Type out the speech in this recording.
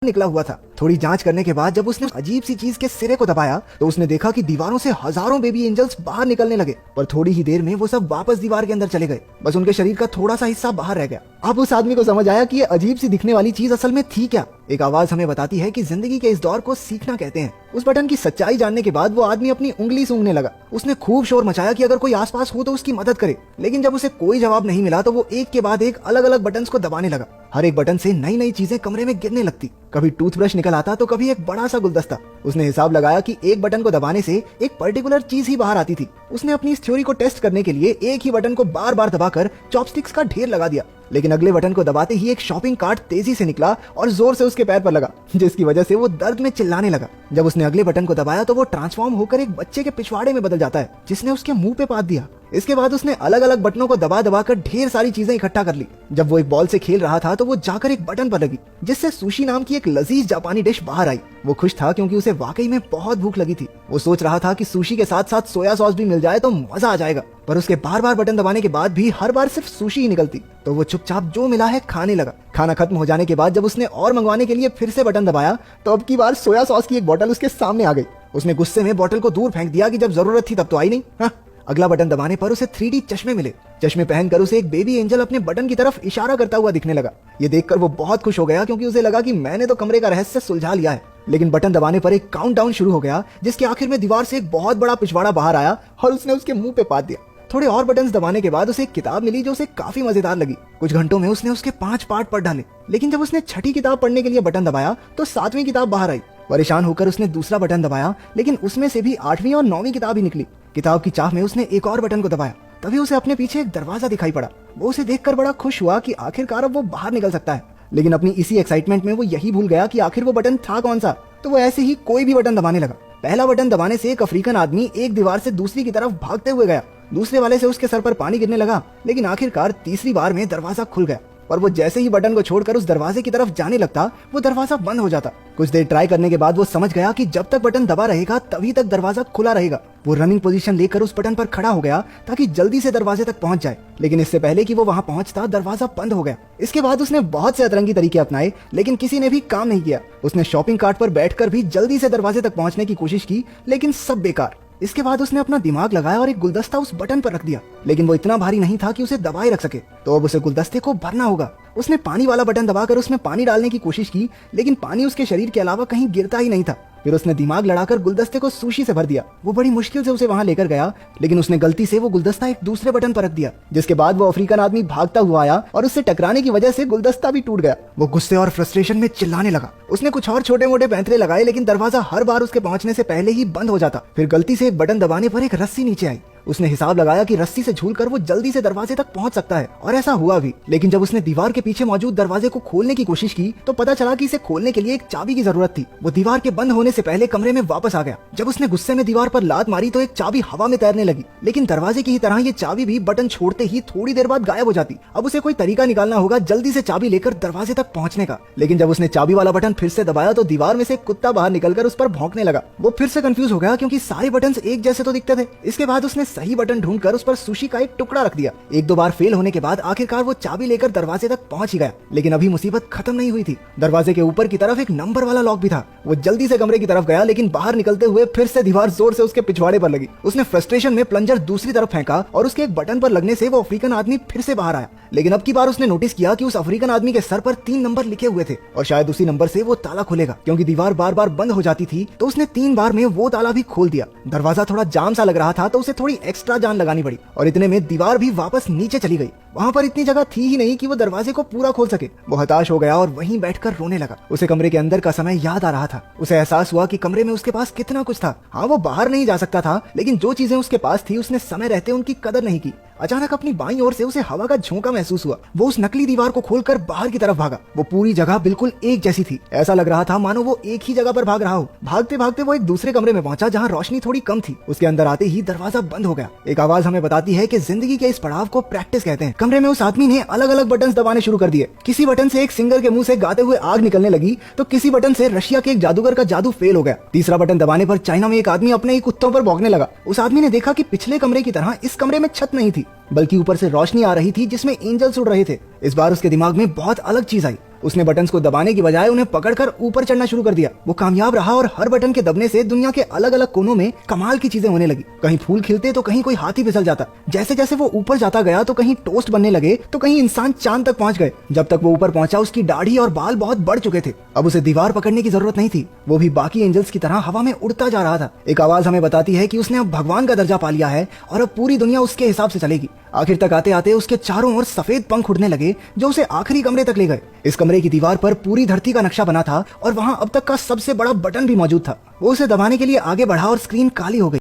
निकला हुआ था। थोड़ी जांच करने के बाद जब उसने अजीब सी चीज के सिरे को दबाया तो उसने देखा कि दीवारों से हजारों बेबी एंजल्स बाहर निकलने लगे, पर थोड़ी ही देर में वो सब वापस दीवार के अंदर चले गए। बस उनके शरीर का थोड़ा सा हिस्सा बाहर रह गया। अब उस आदमी को समझ आया कि ये अजीब सी दिखने वाली चीज असल में थी क्या। एक आवाज हमें बताती है कि जिंदगी के इस दौर को सीखना कहते हैं। उस बटन की सच्चाई जानने के बाद वो आदमी अपनी उंगली सूंघने लगा। उसने खूब शोर मचाया कि अगर कोई आसपास हो तो उसकी मदद करे, लेकिन जब उसे कोई जवाब नहीं मिला तो वो एक के बाद एक अलग अलग बटन को दबाने लगा। हर एक बटन से नई नई चीजें कमरे में गिरने लगती। कभी टूथब्रश निकल आता तो कभी एक बड़ा सा गुलदस्ता। उसने हिसाब लगाया कि एक बटन को दबाने से एक पर्टिकुलर चीज ही बाहर आती थी। उसने अपनी इस थ्योरी को टेस्ट करने के लिए एक ही बटन को बार बार दबाकर चॉपस्टिक्स का ढेर लगा दिया, लेकिन अगले बटन को दबाते ही एक शॉपिंग कार्ट तेजी से निकला और जोर से उसके पैर पर लगा, जिसकी वजह से वो दर्द में चिल्लाने लगा। जब उसने अगले बटन को दबाया तो वो ट्रांसफॉर्म होकर एक बच्चे के पिछवाड़े में बदल जाता है, जिसने उसके मुंह पे पाद दिया। इसके बाद उसने अलग अलग बटनों को दबा दबा कर ढेर सारी चीजें इकट्ठा कर ली। जब वो एक बॉल से खेल रहा था तो वो जाकर एक बटन पर लगी, जिससे सुशी नाम की एक लजीज जापानी डिश बाहर आई। वो खुश था क्योंकि उसे वाकई में बहुत भूख लगी थी। वो सोच रहा था कि सुशी के साथ साथ सोया सॉस भी मिल जाए तो मजा आ जाएगा, पर उसके बार बार बटन दबाने के बाद भी हर बार सिर्फ सुशी ही निकलती। तो वो चुपचाप जो मिला है खाने लगा। खाना खत्म हो जाने के बाद जब उसने और मंगवाने के लिए फिर से बटन दबाया तो अब की बार सोया सॉस की एक बोतल उसके सामने आ गई। उसने गुस्से में बोतल को दूर फेंक दिया कि जब जरूरत थी तब तो आई नहीं। हाँ। अगला बटन दबाने पर उसे 3D चश्मे मिले। चश्मे पहनकर उसे एक बेबी एंजल अपने बटन की तरफ इशारा करता हुआ दिखने लगा। ये देखकर वो बहुत खुश हो गया क्योंकि उसे लगा कि मैंने तो कमरे का रहस्य सुलझा लिया है। लेकिन बटन दबाने पर एक काउंटडाउन शुरू हो गया, जिसके आखिर में दीवार से एक बहुत बड़ा पिछवाड़ा बाहर आया और उसने उसके मुंह पे पाद दिया। थोड़े और बटन्स दबाने के बाद उसे एक किताब मिली जो उसे काफी मजेदार लगी। कुछ घंटों में उसने उसके 5 पार्ट पढ़ डाले, लेकिन जब उसने छठी किताब पढ़ने के लिए बटन दबाया तो 7वीं किताब बाहर आई। परेशान होकर उसने दूसरा बटन दबाया, लेकिन उसमें से भी 8वीं और 9वीं किताब ही निकली। किताब की चाह में उसने एक और बटन को दबाया, तभी उसे अपने पीछे एक दरवाजा दिखाई पड़ा। वो उसे देखकर बड़ा खुश हुआ कि आखिरकार अब वो बाहर निकल सकता है, लेकिन अपनी इसी एक्साइटमेंट में वो यही भूल गया कि आखिर वो बटन था कौन सा। तो वो ऐसे ही कोई भी बटन दबाने लगा। पहला बटन दबाने से एक अफ्रीकन आदमी एक दीवार से दूसरी की तरफ भागते हुए गया। दूसरे वाले से उसके सर पर पानी गिरने लगा, लेकिन आखिरकार तीसरी बार में दरवाजा खुल गया। पर वो जैसे ही बटन को छोड़कर उस दरवाजे की तरफ जाने लगता, वो दरवाजा बंद हो जाता। कुछ देर ट्राई करने के बाद वो समझ गया कि जब तक बटन दबा रहेगा तभी तक दरवाजा खुला रहेगा। वो रनिंग पोजीशन लेकर उस बटन पर खड़ा हो गया ताकि जल्दी से दरवाजे तक पहुंच जाए, लेकिन इससे पहले कि वो वहां पहुंचता दरवाजा बंद हो गया। इसके बाद उसने बहुत से अतरंगी तरीके अपनाए, लेकिन किसी ने भी काम नहीं किया। उसने शॉपिंग कार्ट पर बैठकर भी जल्दी से दरवाजे तक पहुंचने की कोशिश की, लेकिन सब बेकार। इसके बाद उसने अपना दिमाग लगाया और एक गुलदस्ता उस बटन पर रख दिया, लेकिन वो इतना भारी नहीं था कि उसे दबाए रख सके, तो अब उसे गुलदस्ते को भरना होगा। उसने पानी वाला बटन दबाकर उसमें पानी डालने की कोशिश की, लेकिन पानी उसके शरीर के अलावा कहीं गिरता ही नहीं था। फिर उसने दिमाग लड़ाकर गुलदस्ते को सुशी से भर दिया। वो बड़ी मुश्किल से उसे वहां लेकर गया, लेकिन उसने गलती से वो गुलदस्ता एक दूसरे बटन पर रख दिया, जिसके बाद वो अफ्रीकन आदमी भागता हुआ आया और उससे टकराने की वजह से गुलदस्ता भी टूट गया। वो गुस्से और फ्रस्ट्रेशन में चिल्लाने लगा। उसने कुछ और छोटे मोटे पैंतरे लगाए, लेकिन दरवाजा हर बार उसके पहुंचने से पहले ही बंद हो जाता। फिर गलती से एक बटन दबाने पर एक रस्सी नीचे आई। उसने हिसाब लगाया कि रस्सी से झूलकर वो जल्दी से दरवाजे तक पहुंच सकता है, और ऐसा हुआ भी। लेकिन जब उसने दीवार के पीछे मौजूद दरवाजे को खोलने की कोशिश की तो पता चला कि इसे खोलने के लिए एक चाबी की जरूरत थी। वो दीवार के बंद होने से पहले कमरे में वापस आ गया। जब उसने गुस्से में दीवार पर लात मारी तो एक चाबी हवा में तैरने लगी, लेकिन दरवाजे की ही तरह ये चाबी भी बटन छोड़ते ही थोड़ी देर बाद गायब हो जाती। अब उसे कोई तरीका निकालना होगा जल्दी से चाबी लेकर दरवाजे तक पहुंचने का। लेकिन जब उसने चाबी वाला बटन फिर से दबाया तो दीवार में से एक कुत्ता बाहर निकलकर उस पर भौंकने लगा। वो फिर से कंफ्यूज हो गया क्योंकि सारे बटन एक जैसे तो दिखते थे। इसके बाद उसने सही बटन ढूंढकर उस पर सुशी का एक टुकड़ा रख दिया। एक दो बार फेल होने के बाद आखिरकार वो चाबी लेकर दरवाजे तक पहुंच ही गया, लेकिन अभी मुसीबत खत्म नहीं हुई थी। दरवाजे के ऊपर की तरफ एक नंबर वाला लॉक भी था। वो जल्दी से कमरे की तरफ गया, लेकिन बाहर निकलते हुए फिर से दीवार जोर से उसके पिछवाड़े पर लगी। उसने फ्रस्ट्रेशन में प्लंजर दूसरी तरफ फेंका और उसके एक बटन पर लगने से वो अफ्रीकन आदमी फिर से बाहर आया। लेकिन अब की बार उसने नोटिस किया कि उस अफ्रीकन आदमी के सर पर 3 नंबर लिखे हुए थे, और शायद उसी नंबर से वो ताला खुलेगा। क्योंकि दीवार बार बार बंद हो जाती थी तो उसने 3 बार में वो ताला भी खोल दिया। दरवाजा थोड़ा जाम सा लग रहा था तो उसे थोड़ी एक्स्ट्रा जान लगानी पड़ी, और इतने में दीवार भी वापस नीचे चली गई। वहां पर इतनी जगह थी ही नहीं कि वो दरवाजे को पूरा खोल सके। वो हताश हो गया और वहीं बैठकर रोने लगा। उसे कमरे के अंदर का समय याद आ रहा था। उसे एहसास हुआ कि कमरे में उसके पास कितना कुछ था। हाँ, वो बाहर नहीं जा सकता था, लेकिन जो चीजें उसके पास थी उसने समय रहते उनकी कदर नहीं की। अचानक अपनी बाईं ओर से उसे हवा का झोंका महसूस हुआ। वो उस नकली दीवार को खोलकर बाहर की तरफ भागा। वो पूरी जगह बिल्कुल एक जैसी थी। ऐसा लग रहा था मानो वो एक ही जगह पर भाग रहा हो। भागते भागते वो एक दूसरे कमरे में पहुंचा जहां रोशनी थोड़ी कम थी। उसके अंदर आते ही दरवाजा बंद हो गया। एक आवाज हमें बताती है कि जिंदगी के इस पड़ाव को प्रैक्टिस कहते हैं। कमरे में उस आदमी ने अलग अलग बटन दबाने शुरू कर दिए। किसी बटन से एक सिंगर के मुंह से गाते हुए आग निकलने लगी, तो किसी बटन से रशिया के एक जादूगर का जादू फेल हो गया। तीसरा बटन दबाने पर चाइना में एक आदमी अपने ही कुत्तों पर भौंकने लगा। उस आदमी ने देखा कि पिछले कमरे की तरह इस कमरे में छत नहीं थी, बल्कि ऊपर से रोशनी आ रही थी जिसमें एंजल्स उड़ रहे थे। इस बार उसके दिमाग में बहुत अलग चीज आई। उसने बटन्स को दबाने की बजाय उन्हें पकड़कर ऊपर चढ़ना शुरू कर दिया। वो कामयाब रहा और हर बटन के दबने से दुनिया के अलग अलग कोनों में कमाल की चीजें होने लगी। कहीं फूल खिलते तो कहीं कोई हाथी फिसल जाता। जैसे जैसे वो ऊपर जाता गया तो कहीं टोस्ट बनने लगे तो कहीं इंसान चांद तक पहुंच गए। जब तक वो ऊपर पहुंचा उसकी दाढ़ी और बाल बहुत बढ़ चुके थे। अब उसे दीवार पकड़ने की जरूरत नहीं थी, वो भी बाकी एंजल्स की तरह हवा में उड़ता जा रहा था। एक आवाज हमें बताती है कि उसने अब भगवान का दर्जा पा लिया है और अब पूरी दुनिया उसके हिसाब से चलेगी। आखिर तक आते आते उसके चारों ओर सफेद पंख उड़ने लगे जो उसे आखिरी कमरे तक ले गए। इस कमरे की दीवार पर पूरी धरती का नक्शा बना था और वहां अब तक का सबसे बड़ा बटन भी मौजूद था। वो उसे दबाने के लिए आगे बढ़ा और स्क्रीन काली हो गई।